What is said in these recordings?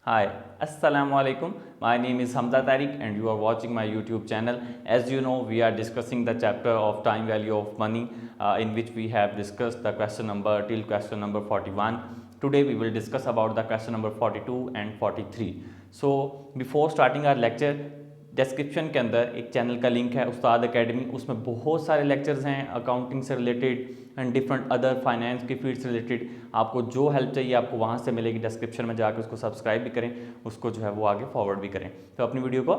Hi, Assalamu alaikum. My name is Hamza Tariq and you are watching my YouTube channel. As you know, we are discussing the chapter of time value of money in which we have discussed the question number till question number 41. Today we will discuss about the question number 42 and 43. So before starting our lecture, description के अंदर एक channel का link है उस्ताद academy, उसमें बहुत सारे lectures हैं accounting से related and different other finance की फील्ड से रिलेटेड। आपको जो हेल्प चाहिए आपको वहाँ से मिलेगी। डिस्क्रिप्शन में जाकर उसको सब्सक्राइब भी करें, उसको जो है वो आगे फॉरवर्ड भी करें। तो अपनी वीडियो को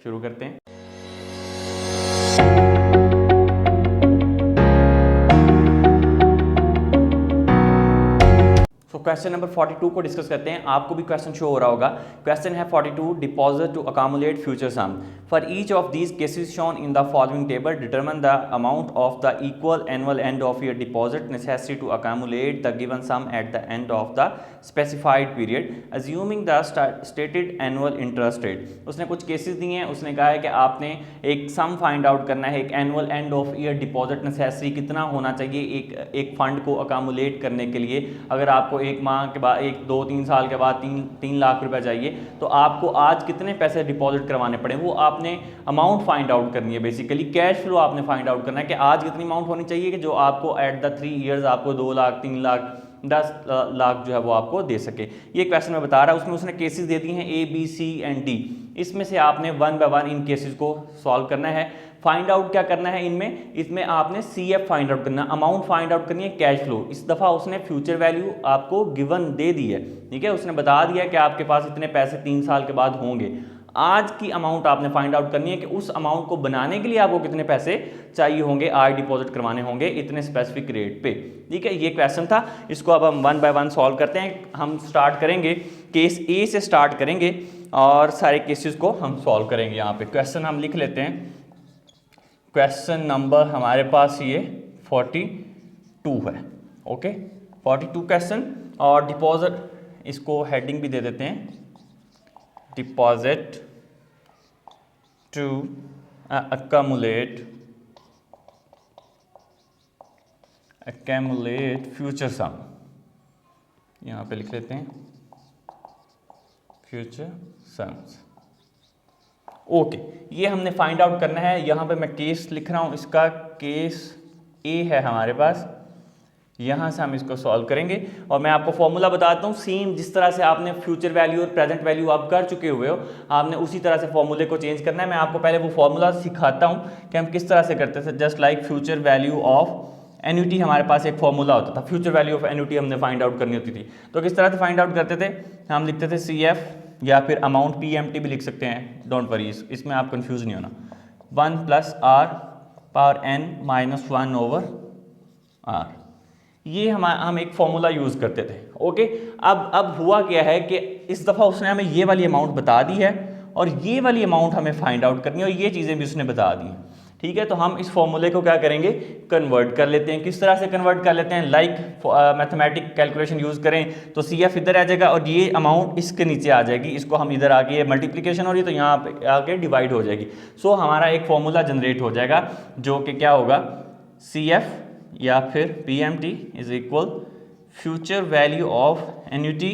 शुरू करते हैं। क्वेश्चन नंबर 42 को डिस्कस करते हैं। आपको भी क्वेश्चन शो हो रहा होगा। क्वेश्चन है 42, deposit to accumulate future sum for each of these cases shown in the following table determine the amount of the equal annual end of year deposit necessary to accumulate the given sum at the end of the specified period assuming the stated annual interest rate. उसने कुछ cases दिए हैं, उसने कहा है कि आपने एक सम फाइंड आउट करना है, एक annual end of year deposit necessary कितना होना चाहिए एक फंड को अकामुलेट करने के लिए। अगर आपको एक माह के बाद, एक 2-3 साल के बाद 3 लाख रुपए चाहिए तो आपको आज कितने पैसे डिपॉजिट करवाने पड़े, वो आपने अमाउंट फाइंड आउट करनी है। बेसिकली कैश फ्लो आपने फाइंड आउट करना है कि आज कितनी अमाउंट होनी चाहिए कि जो आपको एट द 3 ईयर्स आपको 2 लाख 3 लाख 10 लाख जो है वो आपको दे सके। ये क्वेश्चन में बता रहा है, उसमें उसने केसेस दे दिए हैं A B C and D. इसमें से आपने 1 बाय 1 इन केसेस को सॉल्व करना है। फाइंड आउट क्या करना है इसमें आपने CF फाइंड आउट करना, अमाउंट फाइंड आउट करनी है, कैश फ्लो। इस दफ़ा उसने फ्यूचर वैल्यू आपको गिवन दे दी है, ठीक है। उसने बता दिया कि आपके पास इतने पैसे 3 साल के बाद होंगे। आज की अमाउंट आपने फाइंड आउट करनी है कि उस अमाउंट को बनाने के लिए आपको कितने पैसे चाहिए होंगे, आज डिपॉजिट करवाने होंगे इतने स्पेसिफिक रेट पे, ठीक है। ये क्वेश्चन था, इसको अब हम 1 बाय 1 सॉल्व करते हैं। हम स्टार्ट करेंगे केस ए से स्टार्ट करेंगे और सारे केसेस को हम सॉल्व करेंगे। यहाँ पे क्वेश्चन हम लिख लेते हैं। क्वेश्चन नंबर हमारे पास ये 42 है, ओके 42 क्वेश्चन। और डिपॉजिट, इसको हेडिंग भी दे देते हैं, डिपॉजिट टू अकामुलेट फ्यूचर सम, यहाँ पे लिख लेते हैं फ्यूचर सम्स, ओके। ये हमने फाइंड आउट करना है। यहाँ पे मैं केस लिख रहा हूँ, इसका केस ए है हमारे पास। यहाँ से हम इसको सॉल्व करेंगे और मैं आपको फॉर्मूला बताता हूँ। सेम जिस तरह से आपने फ्यूचर वैल्यू और प्रेजेंट वैल्यू आप कर चुके हुए हो, आपने उसी तरह से फॉर्मूले को चेंज करना है। मैं आपको पहले वो फॉर्मूला सिखाता हूँ कि हम किस तरह से करते थे। Just like future value of annuity, हमारे पास एक फॉर्मूला होता था। फ्यूचर वैल्यू ऑफ एन्युटी हमने फाइंड आउट करनी होती थी, तो किस तरह से फाइंड आउट करते थे, हम लिखते थे CF या फिर अमाउंट PMT भी लिख सकते हैं, डोंट वरी, इसमें आप कंफ्यूज नहीं होना। 1 + r⁻n - 1 ओवर r, ये हम एक फॉर्मूला यूज़ करते थे, ओके। अब हुआ क्या है कि इस दफ़ा उसने हमें ये वाली अमाउंट बता दी है और ये वाली अमाउंट हमें फाइंड आउट करनी है और ये चीज़ें भी उसने बता दी हैं, ठीक है। तो हम इस फॉर्मूले को क्या करेंगे, कन्वर्ट कर लेते हैं। किस तरह से कन्वर्ट कर लेते हैं, लाइक मैथमेटिक कैलकुलेशन यूज़ करें तो CF इधर आ जाएगा और ये अमाउंट इसके नीचे आ जाएगी। इसको हम इधर आके, ये मल्टीप्लिकेशन हो रही है तो यहाँ पे आके डिवाइड हो जाएगी। सो हमारा एक फॉर्मूला जनरेट हो जाएगा जो कि क्या होगा, CF या फिर PMT is equal future value of annuity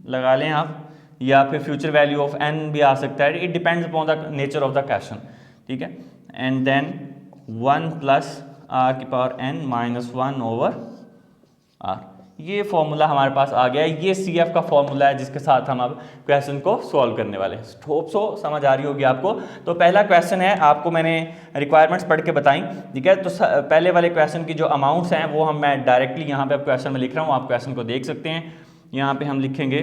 लगा लें आप, या फिर फ्यूचर वैल्यू ऑफ n भी आ सकता है, it depends upon the nature of the question, ठीक है। And then 1 + r⁻n - 1 over r, ये फॉर्मूला हमारे पास आ गया है। ये CF का फॉर्मूला है जिसके साथ हम अब क्वेश्चन को सॉल्व करने वाले हैं। होप सो समझ आ रही होगी आपको। तो पहला क्वेश्चन है, आपको मैंने रिक्वायरमेंट्स पढ़ के बताई, ठीक है। तो पहले वाले क्वेश्चन की जो अमाउंट्स हैं वो मैं डायरेक्टली यहाँ पे अब क्वेश्चन में लिख रहा हूँ, आप क्वेश्चन को देख सकते हैं। यहाँ पे हम लिखेंगे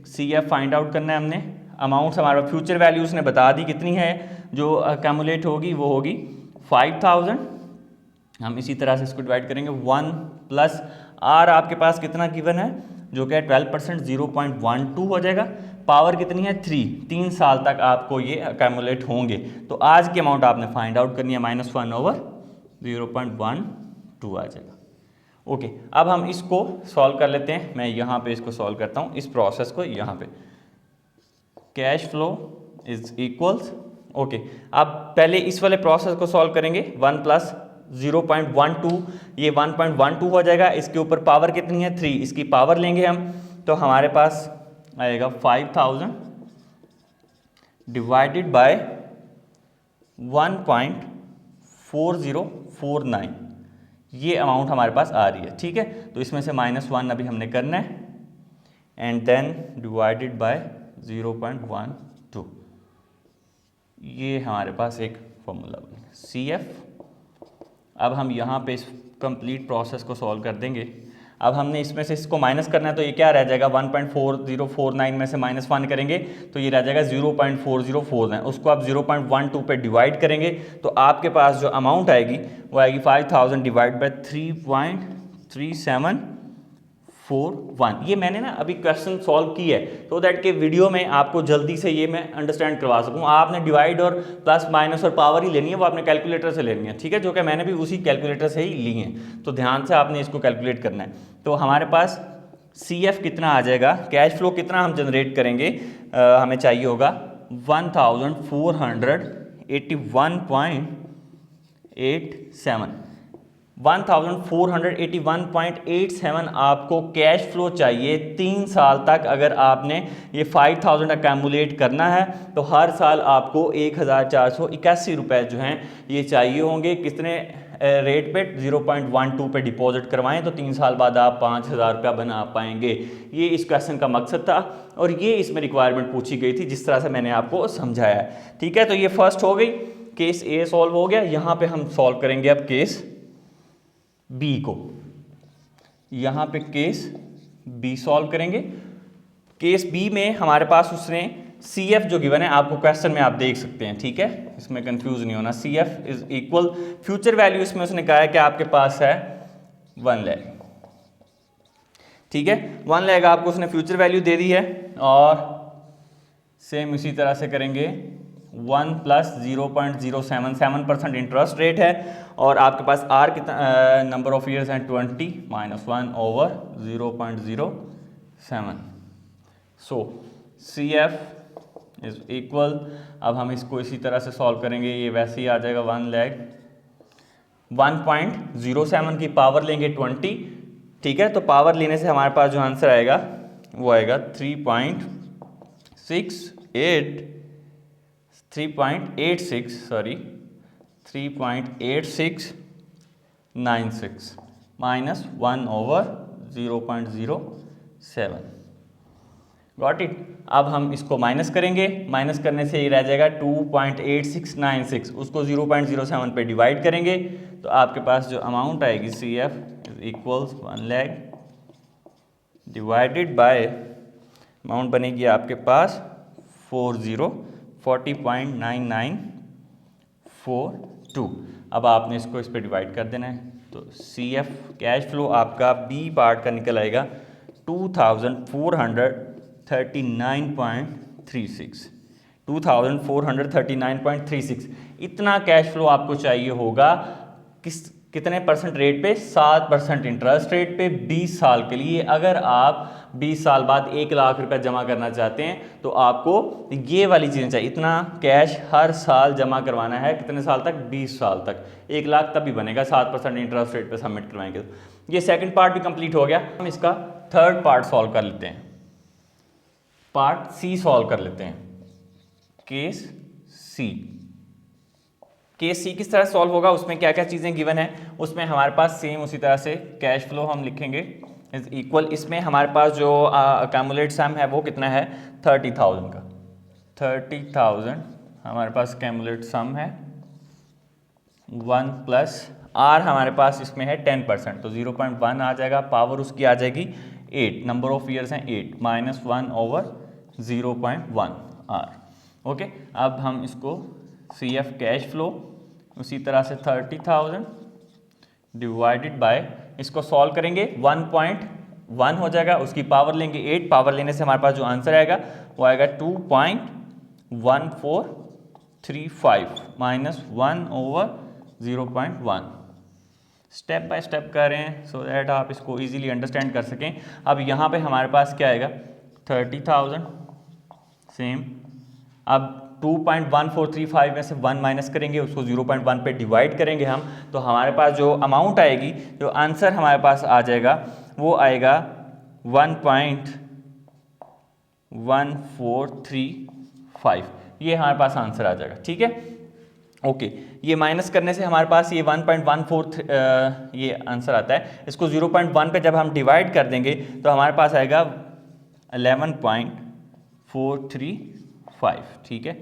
CF फाइंड आउट करना है हमने। अमाउंट्स हमारा फ्यूचर वैल्यूज ने बता दी कितनी है, जो अकामुलेट होगी वो होगी 5000। हम इसी तरह से इसको डिवाइड करेंगे। 1 + r आपके पास कितना गिवन है, जो कि 12%, 0.12 हो जाएगा। पावर कितनी है, 3 साल तक आपको ये अकामुलेट होंगे। तो आज की अमाउंट आपने फाइंड आउट करनी है, -1 ओवर 0.12 आ जाएगा, ओके। अब हम इसको सॉल्व कर लेते हैं। मैं यहाँ पे इसको सॉल्व करता हूँ, इस प्रोसेस को। यहाँ पे cash flow is equals, okay. अब पहले इस वाले प्रोसेस को सॉल्व करेंगे। 1 + 0.12, ये 1.12 हो जाएगा। इसके ऊपर पावर कितनी है, 3, इसकी पावर लेंगे हम, तो हमारे पास आएगा 5000 डिवाइडेड बाय 1.4049, ये अमाउंट हमारे पास आ रही है। ठीक है, तो इसमें से -1 अभी हमने करना है एंड देन डिवाइडेड बाय 0.12, ये हमारे पास एक फॉर्मूला बना CF। अब हम यहाँ पे इस कंप्लीट प्रोसेस को सॉल्व कर देंगे। अब हमने इसमें से इसको माइनस करना है, तो ये क्या रह जाएगा 1.4049 में से -1 करेंगे तो ये रह जाएगा 0.4049, उसको आप 0.12 पे डिवाइड करेंगे तो आपके पास जो अमाउंट आएगी वो आएगी 5000 डिवाइड बाय 3.3741। ये मैंने ना अभी क्वेश्चन सॉल्व की है तो दैट के वीडियो में आपको जल्दी से ये मैं अंडरस्टैंड करवा सकूं। आपने डिवाइड और प्लस माइनस और पावर ही लेनी है, वो आपने कैलकुलेटर से लेनी है। ठीक है, जो कि मैंने भी उसी कैलकुलेटर से ही ली हैं, तो ध्यान से आपने इसको कैलकुलेट करना है। तो हमारे पास CF कितना आ जाएगा, कैश फ्लो कितना हम जनरेट करेंगे, हमें चाहिए होगा 1481.87 1481.87 आपको कैश फ्लो चाहिए 3 साल तक। अगर आपने ये 5000 अकैमुलेट करना है तो हर साल आपको 1481 रुपये जो हैं ये चाहिए होंगे। कितने रेट पे, 0.12 पे डिपॉजिट करवाएं तो 3 साल बाद आप 5000 रुपया बना पाएंगे। ये इस क्वेश्चन का मकसद था और ये इसमें रिक्वायरमेंट पूछी गई थी जिस तरह से मैंने आपको समझाया है। ठीक है, तो ये फर्स्ट हो गई, केस ए सॉल्व हो गया। यहाँ पे हम सॉल्व करेंगे अब केस बी को। यहाँ पे केस बी सॉल्व करेंगे। केस बी में हमारे पास उसने CF जो गिवन है, आपको क्वेश्चन में आप देख सकते हैं। ठीक है, इसमें कंफ्यूज नहीं होना। CF is equal future value, इसमें उसने कहा है कि आपके पास है 1 लाख। ठीक है, 1 लाख आपको उसने फ्यूचर वैल्यू दे दी है और सेम इसी तरह से करेंगे 1 + 0.077% इंटरेस्ट रेट है और आपके पास R कितना नंबर ऑफ ईयर्स हैं 20 -1 over 0.07। So CF is equal, अब हम इसको इसी तरह से सॉल्व करेंगे, ये वैसे ही आ जाएगा 1 लाख। 1.07 की पावर लेंगे 20। ठीक है, तो पावर लेने से हमारे पास जो आंसर आएगा वो आएगा 3.8696 -1 ओवर 0.07। Got it. अब हम इसको माइनस करेंगे, माइनस करने से ये रह जाएगा 2.8696, उसको 0.07 पे डिवाइड करेंगे तो आपके पास जो अमाउंट आएगी CF is equals 1 lakh divided by amount बनेगी आपके पास 40.9942। अब आपने इसको इस पर डिवाइड कर देना है तो CF कैश फ्लो आपका बी पार्ट का निकल आएगा 2439.36। इतना कैश फ्लो आपको चाहिए होगा कितने परसेंट रेट पे, 7% इंटरेस्ट रेट पे 20 साल के लिए। अगर आप 20 साल बाद 1 लाख रुपया जमा करना चाहते हैं तो आपको ये वाली चीज़ें चाहिए। इतना कैश हर साल जमा करवाना है, कितने साल तक, 20 साल तक। 1 लाख तभी बनेगा 7% इंटरेस्ट रेट पे सबमिट करवाएंगे। ये सेकंड पार्ट भी कंप्लीट हो गया। हम इसका थर्ड पार्ट सॉल्व कर लेते हैं, पार्ट सी सॉल्व कर लेते हैं। केस सी, केस सी किस तरह सॉल्व होगा, उसमें क्या क्या चीज़ें गिवन है, उसमें हमारे पास सेम उसी तरह से कैश फ्लो हम लिखेंगे इज इक्वल। इसमें हमारे पास जो अकामुलेट सम है वो कितना है 30,000 का। 30,000 हमारे पास कैमुलेट सम है 1 प्लस आर हमारे पास इसमें है 10%, तो 0.1 आ जाएगा। पावर उसकी आ जाएगी 8, नंबर ऑफ ईयर्स हैं 8 -1 ओवर 0.1 आर। ओके, अब हम इसको CF कैश फ्लो उसी तरह से 30,000 डिवाइडेड बाय, इसको सॉल्व करेंगे 1.1 हो जाएगा, उसकी पावर लेंगे 8, पावर लेने से हमारे पास जो आंसर आएगा वो आएगा 2.1435 -1 ओवर 0.1। स्टेप बाय स्टेप कर रहे हैं सो दैट आप इसको इजीली अंडरस्टैंड कर सकें। अब यहाँ पे हमारे पास क्या आएगा 30,000 सेम। अब 2.1435 में से 1 माइनस करेंगे, उसको 0.1 पे डिवाइड करेंगे हम, तो हमारे पास जो अमाउंट आएगी, जो आंसर हमारे पास आ जाएगा वो आएगा 1435, ये हमारे पास आंसर आ जाएगा। ठीक है, ओके। ये माइनस करने से हमारे पास ये 1.14 ये आंसर आता है। इसको 0.1 पे जब हम डिवाइड कर देंगे तो हमारे पास आएगा 11.435। ठीक है,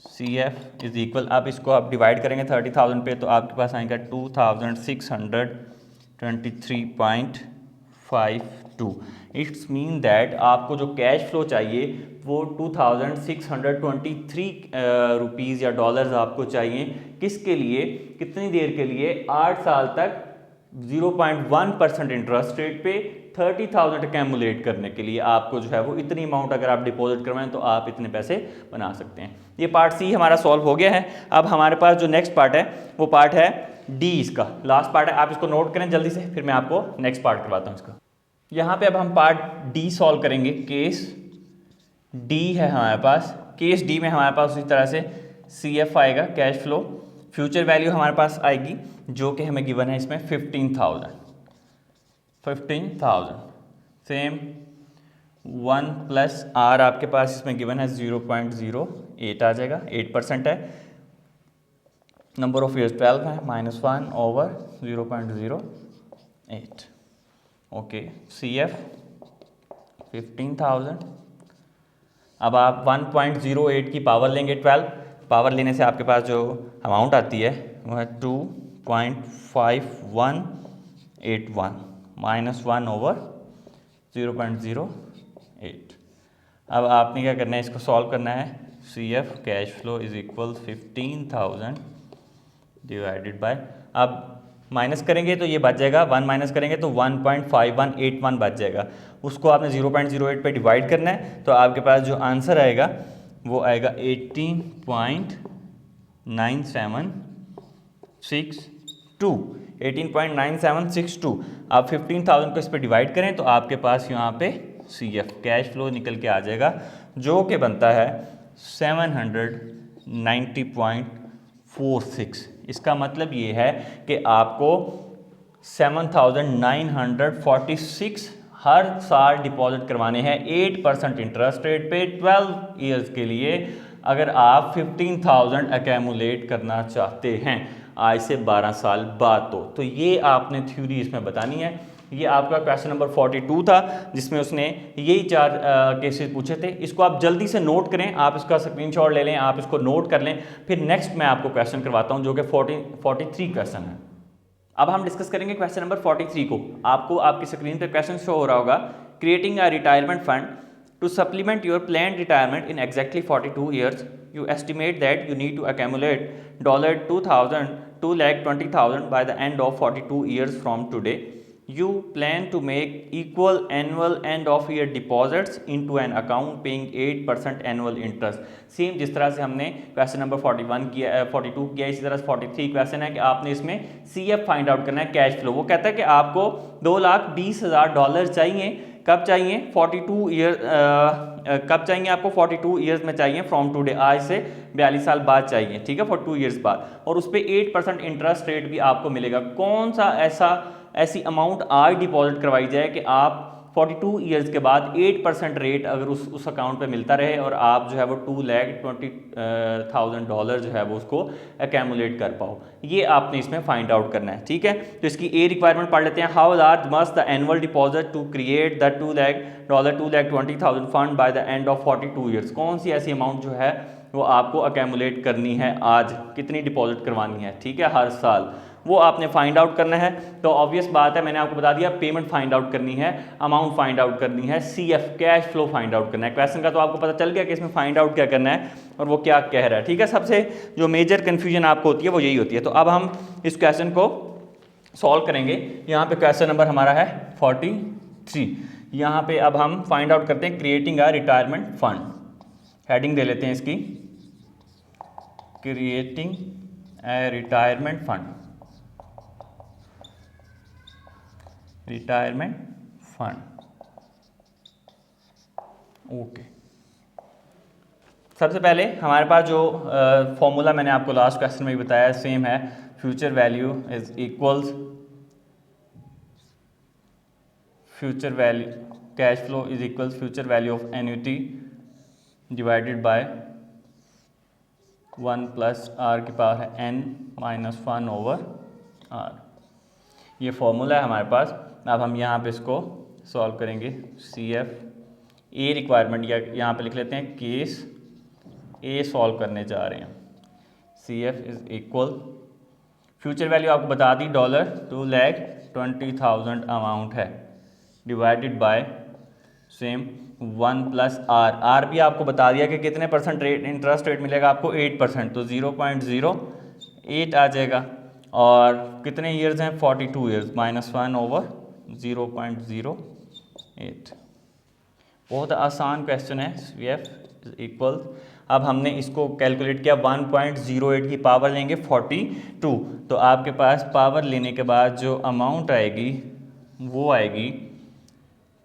CF इज इक्वल, अब इसको आप डिवाइड करेंगे 30,000 पे तो आपके पास आएगा 2623.52। इट्स मीन दैट आपको जो कैश फ्लो चाहिए वो 2623 रुपीज़ या डॉलर्स आपको चाहिए। किसके लिए, कितनी देर के लिए? 8 साल तक 0.1% इंटरेस्ट रेट पे 30,000 अकेमुलेट करने के लिए आपको जो है वो इतनी अमाउंट अगर आप डिपॉजिट करवाएं तो आप इतने पैसे बना सकते हैं। ये पार्ट सी हमारा सॉल्व हो गया है। अब हमारे पास जो नेक्स्ट पार्ट है वो पार्ट है डी, इसका लास्ट पार्ट है। आप इसको नोट करें जल्दी से, फिर मैं आपको नेक्स्ट पार्ट करवाता हूँ इसका। यहाँ पे अब हम पार्ट डी सॉल्व करेंगे। केस डी है हमारे पास। केस डी में हमारे पास उसी तरह से CF आएगा, कैश फ्लो। फ्यूचर वैल्यू हमारे पास आएगी जो कि हमें गिवन है इसमें 15,000 सेम 1 प्लस आर आपके पास इसमें गिवन है 0.08 आ जाएगा, 8% है। नंबर ऑफ ईयर्स 12 है, -1 ओवर 0.08। Okay, CF 15,000। अब आप 1.08 की पावर लेंगे, 12 पावर लेने से आपके पास जो अमाउंट आती है वो है 2.5181 -1 ओवर 0.08। अब आपने क्या करना है, इसको सॉल्व करना है। CF cash flow is equal 15,000 divided by, अब माइनस करेंगे तो ये बच जाएगा, 1 माइनस करेंगे तो 1.5181 बच जाएगा। उसको आपने 0.08 पे डिवाइड करना है तो आपके पास जो आंसर आएगा वो आएगा 18.9762। 18.9762। आप 15,000 को इस पर डिवाइड करें तो आपके पास यहाँ पे CF कैश फ्लो निकल के आ जाएगा जो कि बनता है 790.46। इसका मतलब ये है कि आपको 7,946 हर साल डिपॉजिट करवाने हैं 8% इंटरेस्ट रेट पे 12 ईयर्स के लिए, अगर आप 15,000 अकेमुलेट करना चाहते हैं आज से 12 साल बाद। तो ये आपने थ्योरी इसमें बतानी है। ये आपका क्वेश्चन नंबर 42 था जिसमें उसने यही 4 केसेस पूछे थे। इसको आप जल्दी से नोट करें, आप इसका स्क्रीनशॉट ले लें, आप इसको नोट कर लें। फिर नेक्स्ट मैं आपको क्वेश्चन करवाता हूं जो कि 43 क्वेश्चन है। अब हम डिस्कस करेंगे क्वेश्चन नंबर 43 को। आपको आपकी स्क्रीन पर क्वेश्चन शो हो रहा होगा। Creating a retirement fund to supplement your planned retirement in exactly 42 years, you estimate that you need to accumulate $2,220,000 by the end of 42 years from today. You plan to make equal annual end of year deposits into an account paying 8% annual interest. Same जिस तरह से हमने question number 41 किया 42 किया, इसी तरह से 43 question है कि आपने इसमें CF फाइंड आउट करना है, कैश फ्लो। वो कहता है कि आपको $2,20,000 चाहिए। कब चाहिए? 42 ईयर कब चाहिए आपको? 42 ईयर्स में चाहिए, फ्रॉम टुडे, आज से 42 साल बाद चाहिए। ठीक है, 42 ईयर्स बाद। और उस पर 8% इंटरेस्ट रेट भी आपको मिलेगा। कौन सा ऐसी अमाउंट आज डिपॉजिट करवाई जाए कि आप 42 ईयर्स के बाद 8% रेट अगर उस अकाउंट पे मिलता रहे और आप जो है वो $2,20,000 जो है वो उसको अकेमुलेट कर पाओ। ये आपने इसमें फाइंड आउट करना है। ठीक है, तो इसकी ए रिक्वायरमेंट पढ़ लेते हैं। How large must the annual deposit to create the $2,20,000 fund by the end of 42 years. कौन सी ऐसी अमाउंट जो है वो आपको अकेमुलेट करनी है, आज कितनी डिपॉजिट करवानी है, ठीक है, हर साल, वो आपने फाइंड आउट करना है। तो ऑब्वियस बात है, मैंने आपको बता दिया, पेमेंट फाइंड आउट करनी है, अमाउंट फाइंड आउट करनी है, CF cash flow find out करना है। क्वेश्चन का तो आपको पता चल गया कि इसमें फाइंड आउट क्या करना है और वो क्या कह रहा है। ठीक है, सबसे जो मेजर कन्फ्यूजन आपको होती है वो यही होती है। तो अब हम इस क्वेश्चन को सॉल्व करेंगे। यहाँ पे क्वेश्चन नंबर हमारा है 43। यहाँ पे अब हम फाइंड आउट करते हैं creating a retirement fund. Heading दे लेते हैं इसकी, creating a retirement fund, retirement fund. Okay, सबसे पहले हमारे पास जो फॉर्मूला मैंने आपको लास्ट क्वेश्चन में भी बताया सेम है। Future value is equals future value cash flow is equal future value of annuity divided by 1 plus R की पावर है n माइनस 1 ओवर आर। ये फॉर्मूला है हमारे पास। अब हम यहाँ पे इसको सॉल्व करेंगे। सी एफ ए रिक्वायरमेंट या यहाँ पे लिख लेते हैं केस ए सॉल्व करने जा रहे हैं। C F is equal future value आपको बता दी $2,20,000 अमाउंट है divided by same 1 plus R. R भी आपको बता दिया कि कितने परसेंट रेट इंटरेस्ट रेट मिलेगा आपको 8%, तो 0.08 आ जाएगा। और कितने ईयर्स हैं 42 ईयर्स माइनस 1 ओवर 0.08। बहुत आसान क्वेश्चन है। सी एफ इज इक्वल, अब हमने इसको कैलकुलेट किया 1.08 की पावर लेंगे 42, तो आपके पास पावर लेने के बाद जो अमाउंट आएगी वो आएगी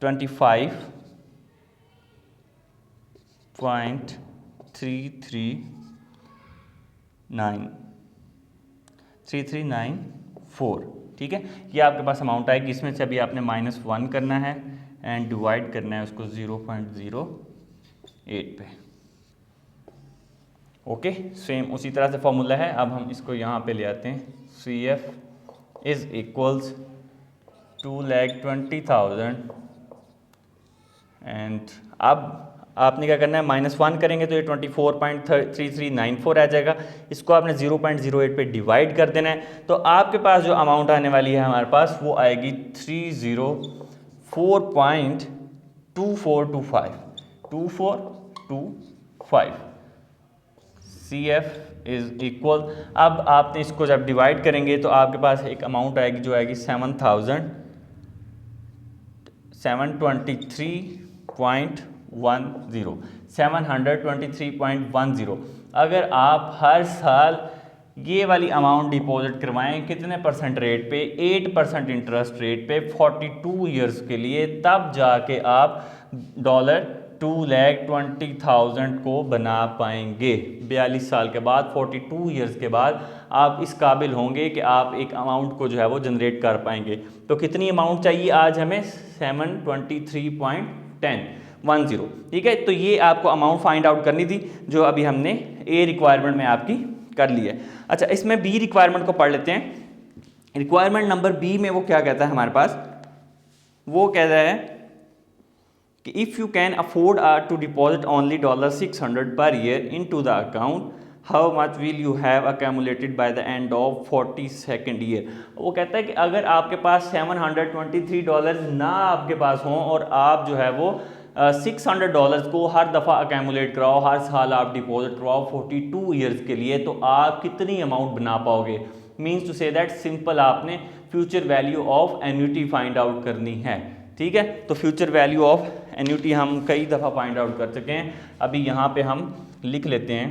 25.3394। ठीक है, ये आपके पास अमाउंट आएगी। इसमें से अभी आपने -1 करना है एंड डिवाइड करना है उसको 0.08 पे। ओके, सेम उसी तरह से फॉर्मूला है। अब हम इसको यहाँ पे ले आते हैं। C F is equals 2,20,000 and अब आपने क्या करना है -1 करेंगे तो ये 24.3394 आ जाएगा। इसको आपने 0.08 पे डिवाइड कर देना है, तो आपके पास जो अमाउंट आने वाली है हमारे पास वो आएगी 304.2425। सी एफ इज इक्वल, अब आपने इसको जब डिवाइड करेंगे तो आपके पास एक अमाउंट आएगी जो आएगी 723.10। अगर आप हर साल ये वाली अमाउंट डिपॉजिट करवाएं कितने परसेंट रेट पे, 8% इंटरेस्ट रेट पे 42 ईयर्स के लिए, तब जाके आप $2,20,000 को बना पाएंगे। 42 साल के बाद 42 ईयर्स के बाद आप इस काबिल होंगे कि आप एक अमाउंट को जो है वो जनरेट कर पाएंगे। तो कितनी अमाउंट चाहिए आज हमें 723.10। ठीक है, तो ये आपको अमाउंट फाइंड आउट करनी थी जो अभी हमने ए रिक्वायरमेंट में आपकी कर ली है। अच्छा, इसमें बी रिक्वायरमेंट को पढ़ लेते हैं। रिक्वायरमेंट नंबर बी में वो क्या कहता है हमारे पास, वो कहता है कि if you can afford to deposit only $600 पर year into the account, how much will you have accumulated by the end of 42nd year. वो कहता है कि अगर आपके पास $723 ना आपके पास हों और आप जो है वो $600 को हर दफ़ा अकेमुलेट कराओ, हर साल आप डिपॉजिट करवाओ 42 ईयर्स के लिए, तो आप कितनी अमाउंट बना पाओगे। Means to say that simple आपने future value of annuity find out करनी है। ठीक है, तो फ्यूचर वैल्यू ऑफ एन्युटी हम कई दफ़ा फाइंड आउट कर चुके हैं। अभी यहाँ पे हम लिख लेते हैं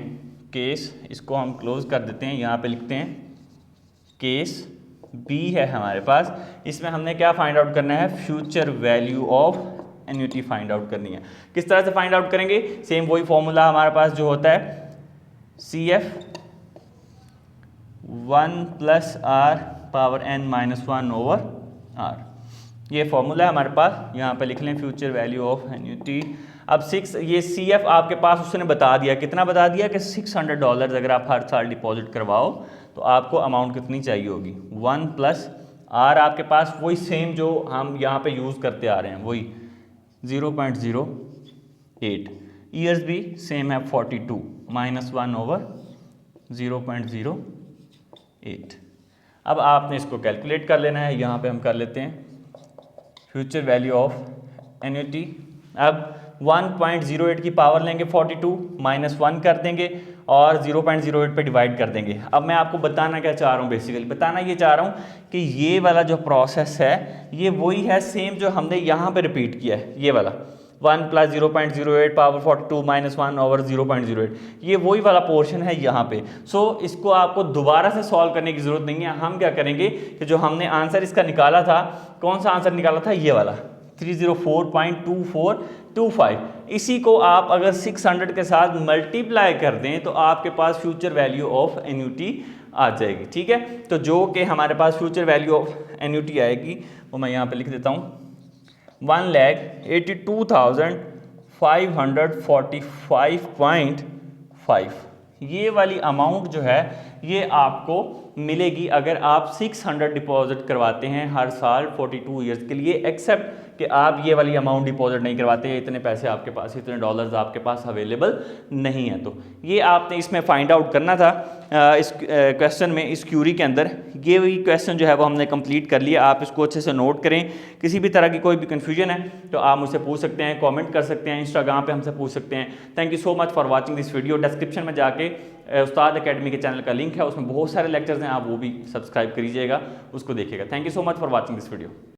केस, इसको हम क्लोज कर देते हैं। यहाँ पे लिखते हैं केस बी है हमारे पास। इसमें हमने क्या फाइंड आउट करना है, future value of annuity find out करनी है। किस तरह से फाइंड आउट करेंगे, सेम वही फॉर्मूला हमारे पास जो होता है C F 1 plus R power n minus 1 over R. ये फॉर्मूला है हमारे पास, यहाँ पे लिख लें फ्यूचर वैल्यू ऑफ एन्युटी। अब 6 ये सी एफ आपके पास उसने बता दिया, कितना बता दिया कि $600 अगर आप हर साल डिपॉजिट करवाओ तो आपको अमाउंट कितनी चाहिए होगी। 1 प्लस आर आपके पास वही सेम जो हम यहाँ पे यूज़ करते आ रहे हैं, वही 0.08। ईयर्स भी सेम है 42 माइनस 1 ओवर 0.08। अब आपने इसको कैलकुलेट कर लेना है। यहाँ पे हम कर लेते हैं फ्यूचर वैल्यू ऑफ एन्युटी। अब 1.08 की पावर लेंगे 42 माइनस 1 कर देंगे और 0.08 पे डिवाइड कर देंगे। अब मैं आपको बताना क्या चाह रहा हूँ, बेसिकली बताना ये चाह रहा हूँ कि ये वाला जो प्रोसेस है ये वही है सेम जो हमने यहाँ पे रिपीट किया है। ये वाला 1 प्लस 0.08 पावर 42 माइनस 1 ओवर 0.08, ये वही वाला पोर्शन है यहाँ पे। सो इसको आपको दोबारा से सॉल्व करने की ज़रूरत नहीं है। हम क्या करेंगे कि जो हमने आंसर इसका निकाला था, कौन सा आंसर निकाला था, ये वाला 304.2425, इसी को आप अगर 600 के साथ मल्टीप्लाई कर दें तो आपके पास फ्यूचर वैल्यू ऑफ एन्युटी आ जाएगी। ठीक है, तो जो कि हमारे पास फ्यूचर वैल्यू ऑफ एन्युटी आएगी वो मैं यहाँ पे लिख देता हूँ। 1,82,545.5 ये वाली अमाउंट जो है ये आपको मिलेगी अगर आप 600 डिपॉजिट करवाते हैं हर साल 42 ईयर्स के लिए, एक्सेप्ट कि आप ये वाली अमाउंट डिपॉजिट नहीं करवाते, इतने पैसे आपके पास, इतने डॉलर्स आपके पास अवेलेबल नहीं है। तो ये आपने इसमें फाइंड आउट करना था इस क्वेश्चन में, इस क्यूरी के अंदर। ये वही क्वेश्चन जो है वो हमने कंप्लीट कर लिया। आप इसको अच्छे से नोट करें। किसी भी तरह की कोई भी कन्फ्यूजन है तो आप मुझसे पूछ सकते हैं, कमेंट कर सकते हैं, इंस्टाग्राम पे हमसे पूछ सकते हैं। Thank you so much for watching this video. Description में जाके उस्ताद एकेडमी के चैनल का लिंक है, उसमें बहुत सारे लेक्चर्स हैं, आप वो भी सब्सक्राइब करिएगा, उसको देखिएगा। Thank you so much for watching this video.